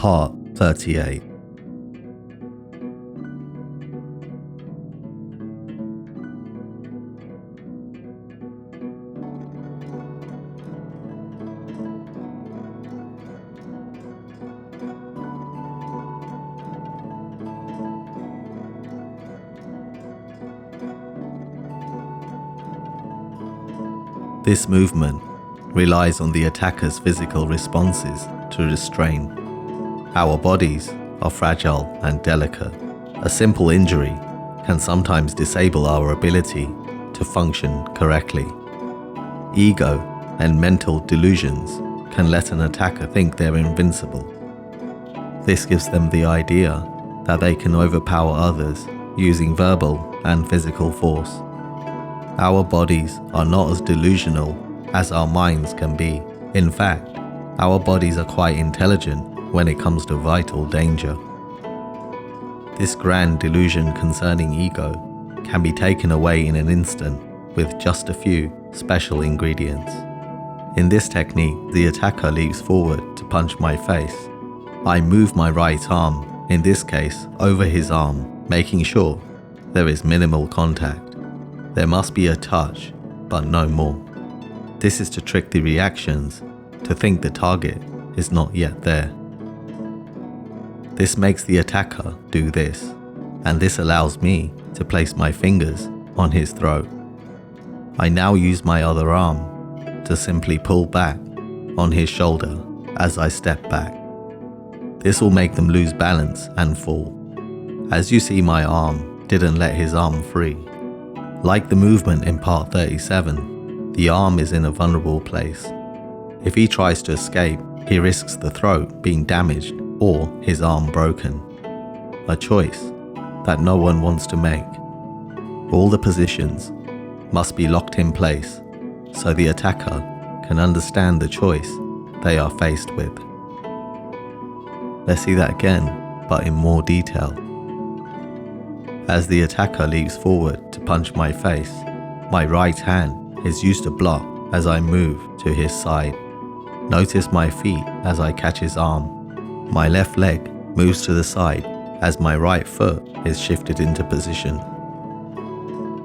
Part 38. This movement relies on the attacker's physical responses to restrain. Our bodies are fragile and delicate. A simple injury can sometimes disable our ability to function correctly. Ego and mental delusions can let an attacker think they're invincible. This gives them the idea that they can overpower others using verbal and physical force. Our bodies are not as delusional as our minds can be. In fact, our bodies are quite intelligent when it comes to vital danger. This grand delusion concerning ego can be taken away in an instant with just a few special ingredients. In this technique, the attacker leaps forward to punch my face. I move my right arm, in this case over his arm, making sure there is minimal contact. There must be a touch, but no more. This is to trick the reactions to think the target is not yet there. This makes the attacker do this, and this allows me to place my fingers on his throat. I now use my other arm to simply pull back on his shoulder as I step back. This will make them lose balance and fall. As you see, my arm didn't let his arm free. Like the movement in part 37, the arm is in a vulnerable place. If he tries to escape, he risks the throat being damaged or his arm broken. A choice that no one wants to make. All the positions must be locked in place so the attacker can understand the choice they are faced with. Let's see that again, but in more detail. As the attacker leaps forward to punch my face, my right hand is used to block as I move to his side. Notice my feet as I catch his arm. My left leg moves to the side as my right foot is shifted into position.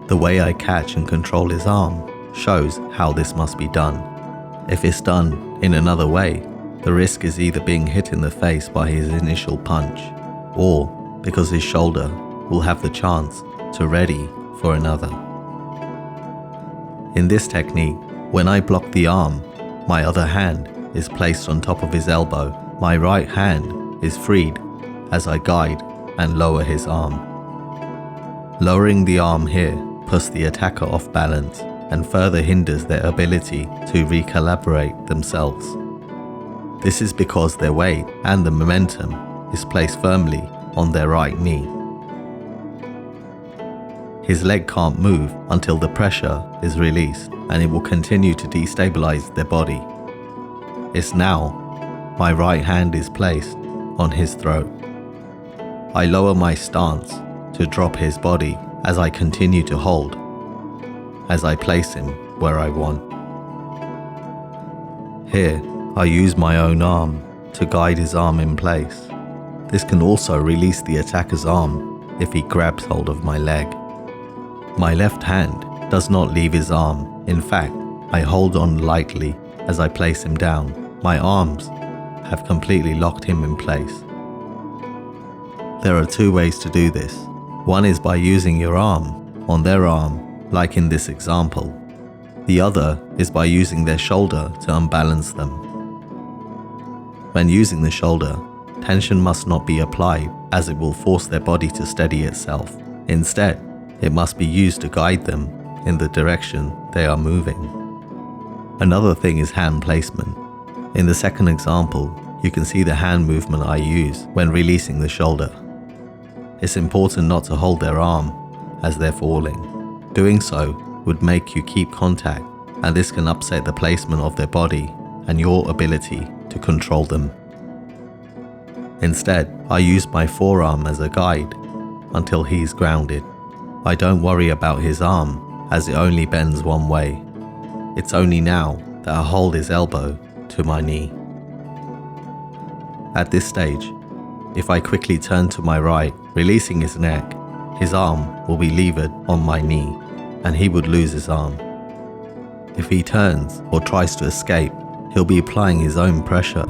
The way I catch and control his arm shows how this must be done. If it's done in another way, the risk is either being hit in the face by his initial punch, or because his shoulder will have the chance to ready for another. In this technique, when I block the arm, my other hand is placed on top of his elbow. My right hand is freed as I guide and lower his arm. Lowering the arm here puts the attacker off balance and further hinders their ability to recalibrate themselves. This is because their weight and the momentum is placed firmly on their right knee. His leg can't move until the pressure is released, and it will continue to destabilize their body. It's now my right hand is placed on his throat. I lower my stance to drop his body as I continue to hold, as I place him where I want. Here, I use my own arm to guide his arm in place. This can also release the attacker's arm if he grabs hold of my leg. My left hand does not leave his arm. In fact, I hold on lightly as I place him down. My arms have completely locked him in place. There are two ways to do this. One is by using your arm on their arm, like in this example. The other is by using their shoulder to unbalance them. When using the shoulder, tension must not be applied as it will force their body to steady itself. Instead, it must be used to guide them in the direction they are moving. Another thing is hand placement. In the second example, you can see the hand movement I use when releasing the shoulder. It's important not to hold their arm as they're falling. Doing so would make you keep contact, and this can upset the placement of their body and your ability to control them. Instead, I use my forearm as a guide until he's grounded. I don't worry about his arm as it only bends one way. It's only now that I hold his elbow to my knee. At this stage, if I quickly turn to my right, releasing his neck, his arm will be levered on my knee, and he would lose his arm. If he turns or tries to escape, he'll be applying his own pressure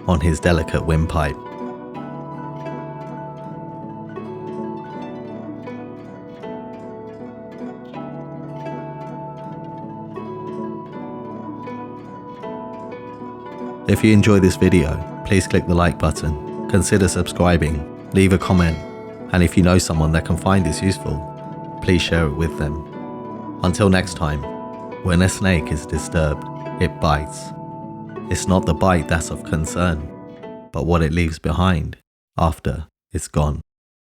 on his delicate windpipe. If you enjoyed this video, please click the like button, consider subscribing, leave a comment, and if you know someone that can find this useful, please share it with them. Until next time, when a snake is disturbed, it bites. It's not the bite that's of concern, but what it leaves behind after it's gone.